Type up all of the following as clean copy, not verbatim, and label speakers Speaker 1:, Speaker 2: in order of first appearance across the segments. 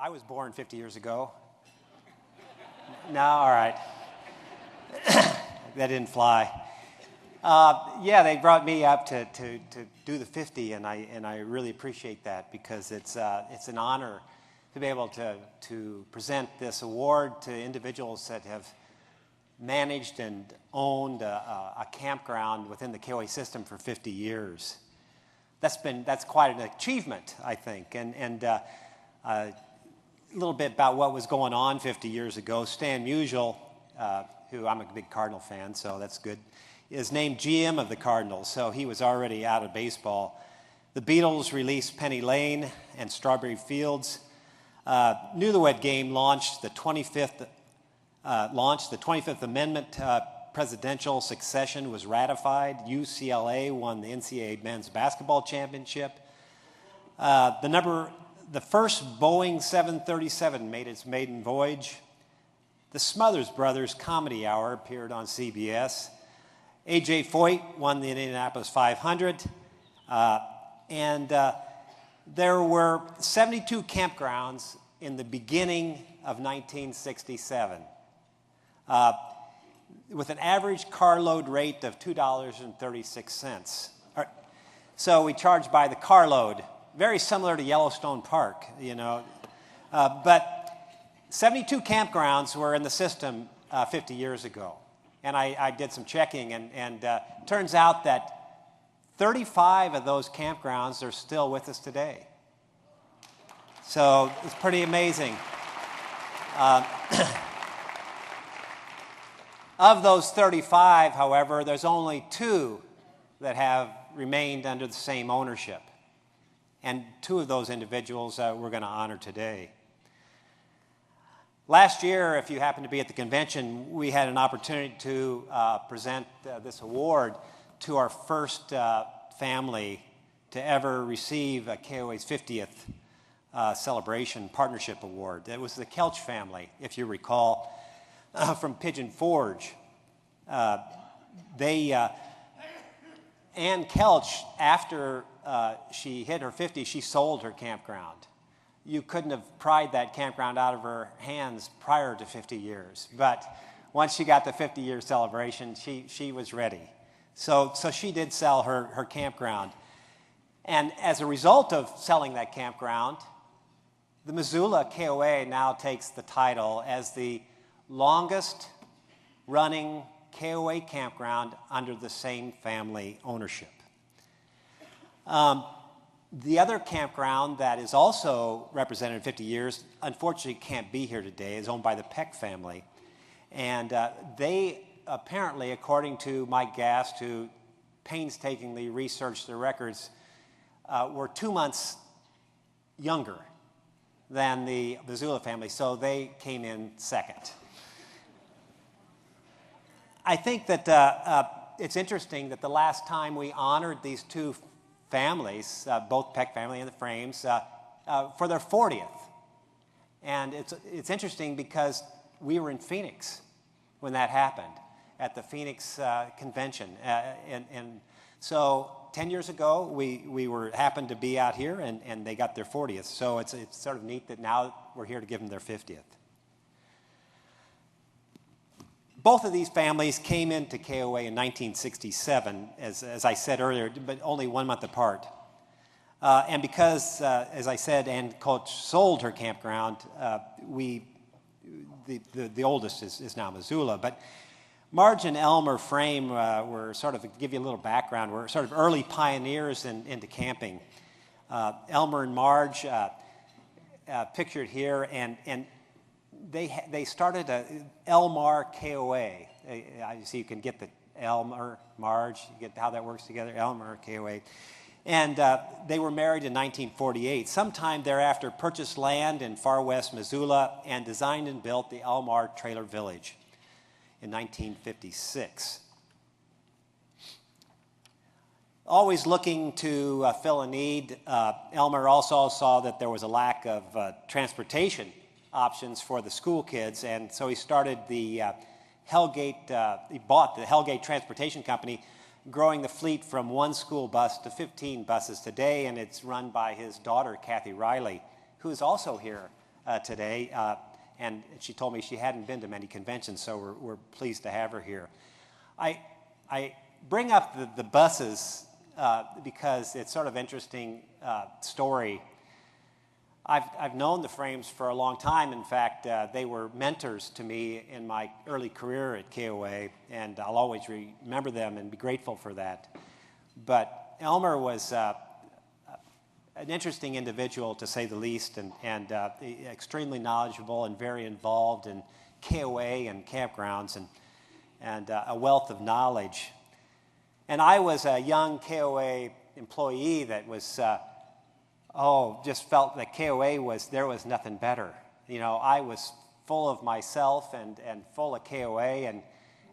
Speaker 1: I was born 50 years ago. No, all right. That didn't fly. Yeah, they brought me up to do the 50, and I really appreciate that because it's an honor to be able to present this award to individuals that have managed and owned a campground within the KOA system for 50 years. That's quite an achievement, I think, and a little bit about what was going on 50 years ago. Stan Musial, who I'm a big Cardinal fan, so that's good, is named GM of the Cardinals, so he was already out of baseball. The Beatles released Penny Lane and Strawberry Fields. Newlywed Game launched the 25th Amendment. Presidential succession was ratified. UCLA won the NCAA men's basketball championship. The first Boeing 737 made its maiden voyage. The Smothers Brothers Comedy Hour appeared on CBS. A.J. Foyt won the Indianapolis 500. And there were 72 campgrounds in the beginning of 1967 with an average carload rate of $2.36. So we charged by the carload, very similar to Yellowstone Park, you know. But 72 campgrounds were in the system 50 years ago. And I did some checking, and turns out that 35 of those campgrounds are still with us today. So it's pretty amazing. Of those 35, however, there's only 2 that have remained under the same ownership. And 2 of those individuals we're going to honor today. Last year, if you happened to be at the convention, we had an opportunity to present this award to our first family to ever receive KOA's 50th Celebration Partnership Award. It was the Kelch family, if you recall, from Pigeon Forge. Ann Kelch, after she hit her 50, she sold her campground. You couldn't have pried that campground out of her hands prior to 50 years. But once she got the 50-year celebration, she was ready. So she did sell her campground. And as a result of selling that campground, the Missoula KOA now takes the title as the longest running KOA campground under the same family ownership. The other campground that is also represented in 50 years, unfortunately can't be here today, is owned by the Peck family. And they apparently, according to Mike Gast, who painstakingly researched their records, were 2 months younger than the Missoula family, so they came in second. I think that it's interesting that the last time we honored these 2 families, both Peck family and the Frames, for their 40th. And it's interesting because we were in Phoenix when that happened, at the Phoenix convention. And so 10 years ago, we happened to be out here, and they got their 40th. So it's sort of neat that now we're here to give them their 50th. Both of these families came into KOA in 1967, as I said earlier, but only 1 month apart. And because, as I said, Ann Kelch sold her campground, the oldest is now Missoula. But Marge and Elmer Frame were sort of, to give you a little background, were sort of early pioneers into camping. Elmer and Marge, pictured here, and they started a Elmar KOA. So you can get the Elmer, Marge, you get how that works together, Elmer KOA. And they were married in 1948. Sometime thereafter, purchased land in far west Missoula and designed and built the Elmar Trailer Village in 1956. Always looking to fill a need, Elmer also saw that there was a lack of transportation options for the school kids, and so he started the he bought the Hellgate Transportation Company, growing the fleet from 1 school bus to 15 buses today, and it's run by his daughter, Kathy Riley, who is also here today. And she told me she hadn't been to many conventions, so we're pleased to have her here. I bring up the buses because it's sort of interesting story. I've known the Frames for a long time. In fact, they were mentors to me in my early career at KOA, and I'll always remember them and be grateful for that. But Elmer was an interesting individual, to say the least, and extremely knowledgeable and very involved in KOA and campgrounds, and a wealth of knowledge. And I was a young KOA employee that was, just felt that KOA there was nothing better. You know, I was full of myself and full of KOA,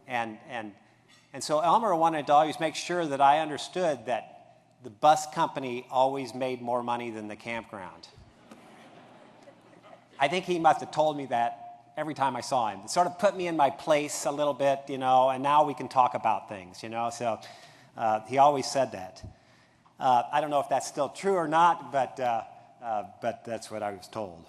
Speaker 1: and so Elmer wanted to always make sure that I understood that the bus company always made more money than the campground. I think he must have told me that every time I saw him. It sort of put me in my place a little bit, you know, and now we can talk about things, you know. So he always said that. I don't know if that's still true or not, but that's what I was told.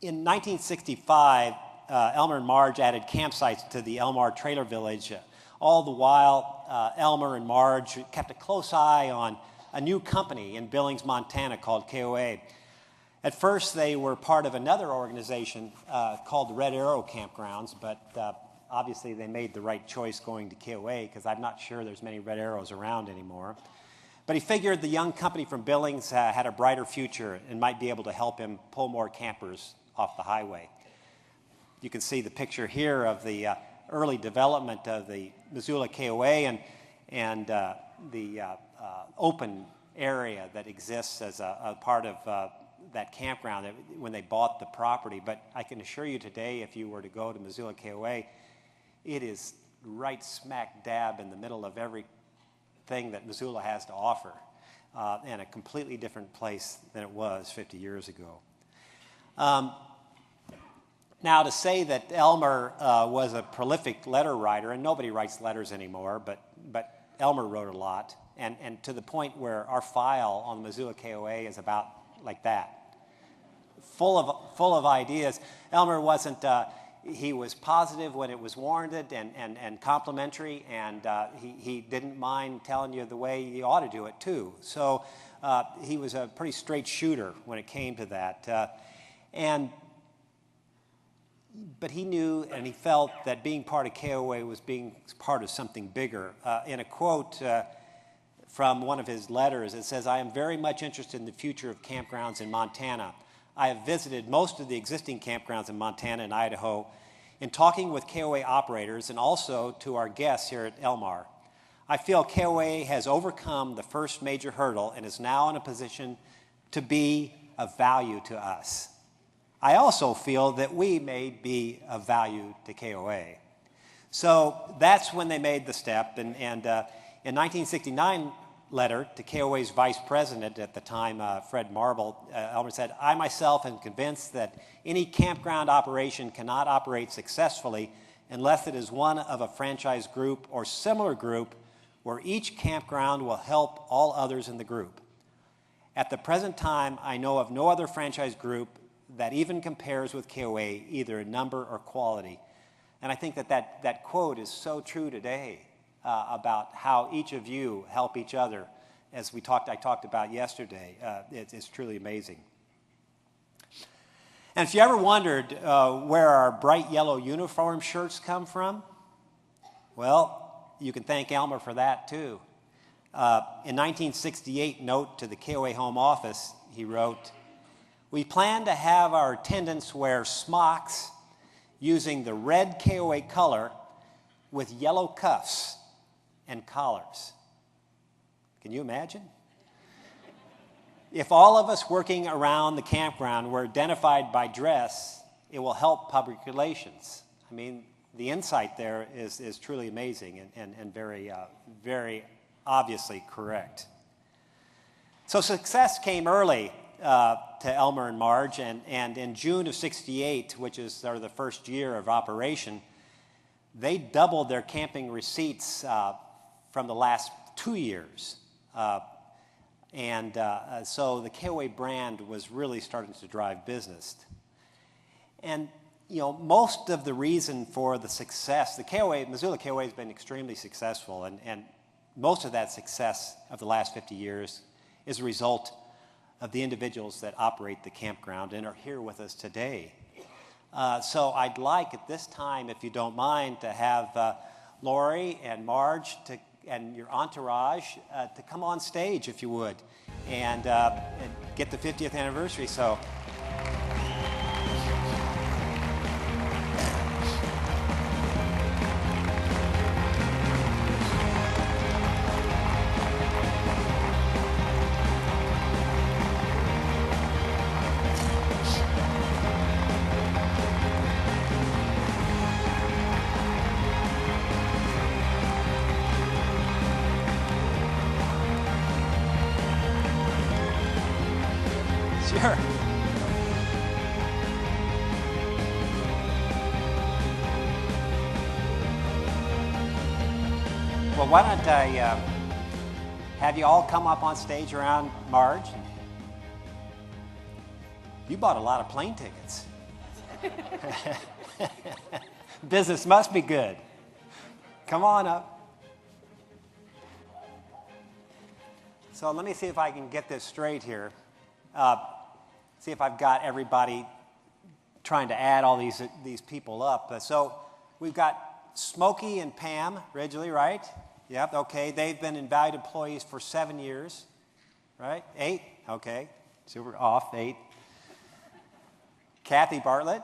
Speaker 1: In 1965, Elmer and Marge added campsites to the Elmar Trailer Village. All the while, Elmer and Marge kept a close eye on a new company in Billings, Montana called KOA. At first, they were part of another organization called the Red Arrow Campgrounds, but obviously they made the right choice going to KOA, because I'm not sure there's many Red Arrows around anymore. But he figured the young company from Billings had a brighter future and might be able to help him pull more campers off the highway. You can see the picture here of the early development of the Missoula KOA and the open area that exists as a part of that campground when they bought the property. But I can assure you today, if you were to go to Missoula KOA, it is right smack dab in the middle of everything that Missoula has to offer, and a completely different place than it was 50 years ago. Now, to say that Elmer was a prolific letter writer, and nobody writes letters anymore, but Elmer wrote a lot, and to the point where our file on the Missoula KOA is about like that, full of ideas. Elmer wasn't. He was positive when it was warranted and complimentary, and he didn't mind telling you the way you ought to do it too. So he was a pretty straight shooter when it came to that, But he knew and he felt that being part of KOA was being part of something bigger. In a quote from one of his letters, it says, "I am very much interested in the future of campgrounds in Montana. I have visited most of the existing campgrounds in Montana and Idaho in talking with KOA operators and also to our guests here at Elmar. I feel KOA has overcome the first major hurdle and is now in a position to be of value to us. I also feel that we may be of value to KOA." So that's when they made the step. And in 1969 letter to KOA's vice president at the time, Fred Marble, Elmer said, "I myself am convinced that any campground operation cannot operate successfully unless it is one of a franchise group or similar group where each campground will help all others in the group. At the present time, I know of no other franchise group that even compares with KOA, either in number or quality." And I think that quote is so true today about how each of you help each other, as I talked about yesterday. It's truly amazing. And if you ever wondered where our bright yellow uniform shirts come from, well, you can thank Elmer for that too. In 1968 note to the KOA home office, he wrote, "We plan to have our attendants wear smocks using the red KOA color with yellow cuffs and collars." Can you imagine? If all of us working around the campground were identified by dress, it will help public relations. I mean, the insight there is truly amazing and very, very obviously correct. So success came early to Elmer and Marge, and in June of '68, which is sort of the first year of operation, they doubled their camping receipts from the last 2 years. And so the KOA brand was really starting to drive business. And most of the reason for the success, Missoula KOA has been extremely successful, and most of that success of the last 50 years is a result of the individuals that operate the campground and are here with us today. So I'd like at this time, if you don't mind, to have Lori and Marge and your entourage to come on stage, if you would, and get the 50th anniversary. So. Sure. Well, why don't I have you all come up on stage around Marge? You bought a lot of plane tickets. Business must be good. Come on up. So let me see if I can get this straight here. See if I've got everybody trying to add all these people up. So we've got Smokey and Pam Ridgely, right? Yep, okay. They've been invalued employees for 7 years, right? 8? Okay. Super off, 8. Kathy Bartlett.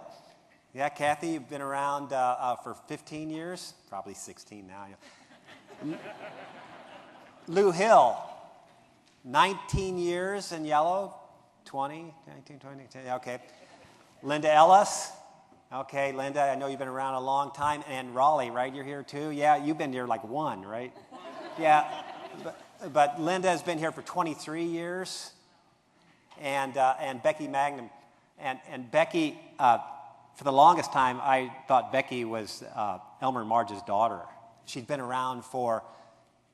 Speaker 1: Yeah, Kathy, you've been around for 15 years. Probably 16 now. Lou Hill, 19 years in yellow. 20, 19, 20, okay. Linda Ellis. Okay, Linda, I know you've been around a long time. And Raleigh, right? You're here too? Yeah, you've been here like 1, right? Yeah, but Linda has been here for 23 years. And Becky Magnum. And Becky, for the longest time, I thought Becky was Elmer and Marge's daughter. She'd been around for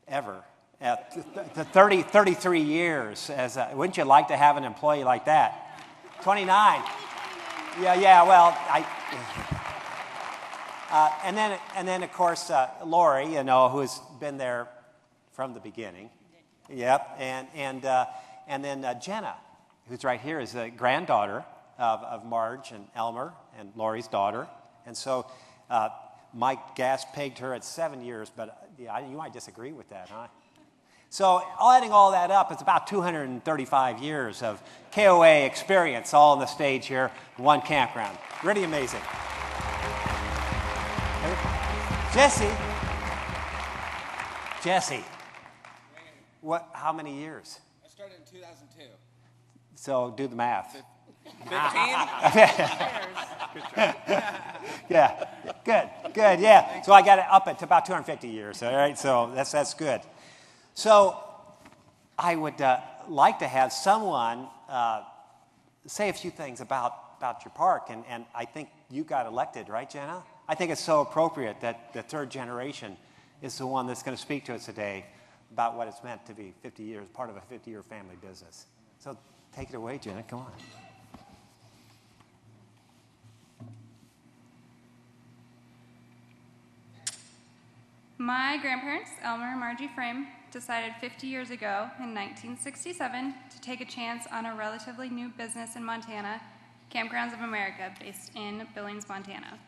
Speaker 1: ever. 33 years. Wouldn't you like to have an employee like that? 29. Yeah. Well, and then of course Lori, who's been there from the beginning. Yep. And then Jenna, who's right here, is the granddaughter of Marge and Elmer and Lori's daughter. And so Mike Gass pegged her at 7 years, but you might disagree with that, huh? So adding all that up, it's about 235 years of KOA experience all on the stage here, one campground. Really amazing. Jesse, how many years?
Speaker 2: I started in 2002.
Speaker 1: So do the math.
Speaker 2: 15?
Speaker 1: Yeah, good, yeah. So I got it up to about 250 years, all right? So that's good. So I would like to have someone say a few things about your park, and I think you got elected, right, Jenna? I think it's so appropriate that the third generation is the one that's going to speak to us today about what it's meant to be 50 years, part of a 50-year family business. So take it away, Jenna, come on.
Speaker 3: My grandparents, Elmer and Margie Frame, decided 50 years ago in 1967 to take a chance on a relatively new business in Montana, Kampgrounds of America, based in Billings, Montana.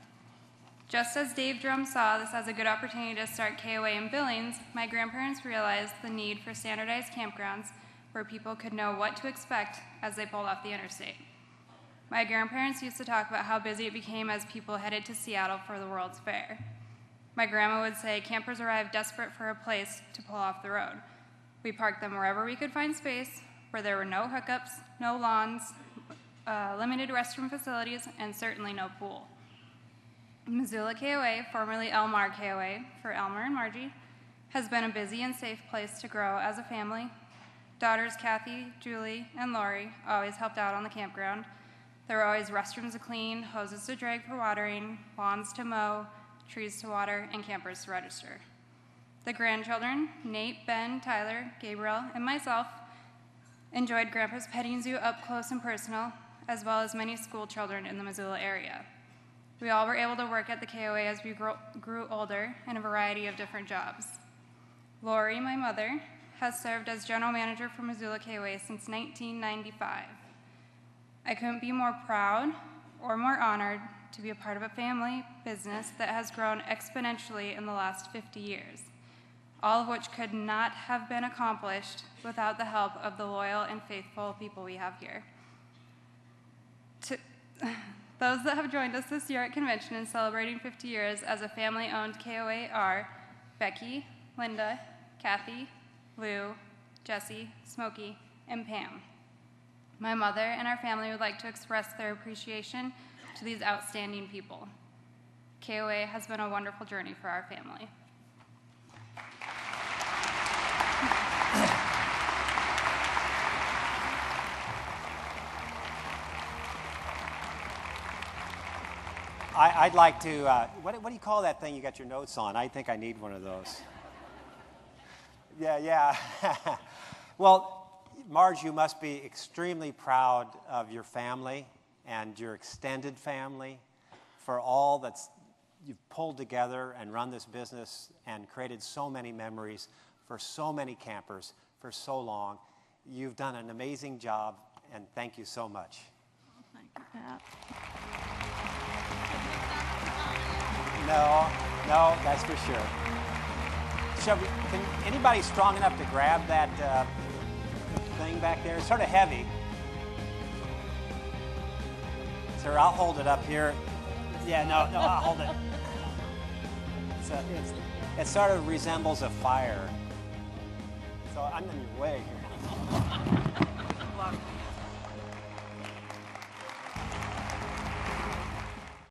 Speaker 3: Just as Dave Drum saw this as a good opportunity to start KOA in Billings, my grandparents realized the need for standardized campgrounds where people could know what to expect as they pulled off the interstate. My grandparents used to talk about how busy it became as people headed to Seattle for the World's Fair. My grandma would say campers arrived desperate for a place to pull off the road. We parked them wherever we could find space, where there were no hookups, no lawns, limited restroom facilities, and certainly no pool. Missoula KOA, formerly Elmar KOA for Elmer and Margie, has been a busy and safe place to grow as a family. Daughters Kathy, Julie, and Lori always helped out on the campground. There were always restrooms to clean, hoses to drag for watering, lawns to mow, trees to water, and campers to register. The grandchildren, Nate, Ben, Tyler, Gabriel, and myself, enjoyed Grandpa's petting zoo up close and personal, as well as many school children in the Missoula area. We all were able to work at the KOA as we grew older in a variety of different jobs. Lori, my mother, has served as general manager for Missoula KOA since 1995. I couldn't be more proud or more honored to be a part of a family business that has grown exponentially in the last 50 years, all of which could not have been accomplished without the help of the loyal and faithful people we have here. To those that have joined us this year at convention and celebrating 50 years as a family-owned KOA are Becky, Linda, Kathy, Lou, Jesse, Smokey, and Pam. My mother and our family would like to express their appreciation to these outstanding people. KOA has been a wonderful journey for our family.
Speaker 1: I'd like to, what do you call that thing you got your notes on? I think I need one of those. Yeah. Well, Marge, you must be extremely proud of your family and your extended family for all that's you've pulled together and run this business and created so many memories for so many campers for so long. You've done an amazing job, and thank you so much.
Speaker 4: Thank you, Pat.
Speaker 1: No, that's for sure. Can anybody strong enough to grab that thing back there? It's sort of heavy. Sir, I'll hold it up here. Yeah, no, I'll hold it. It sort of resembles a fire. So I'm in your way here.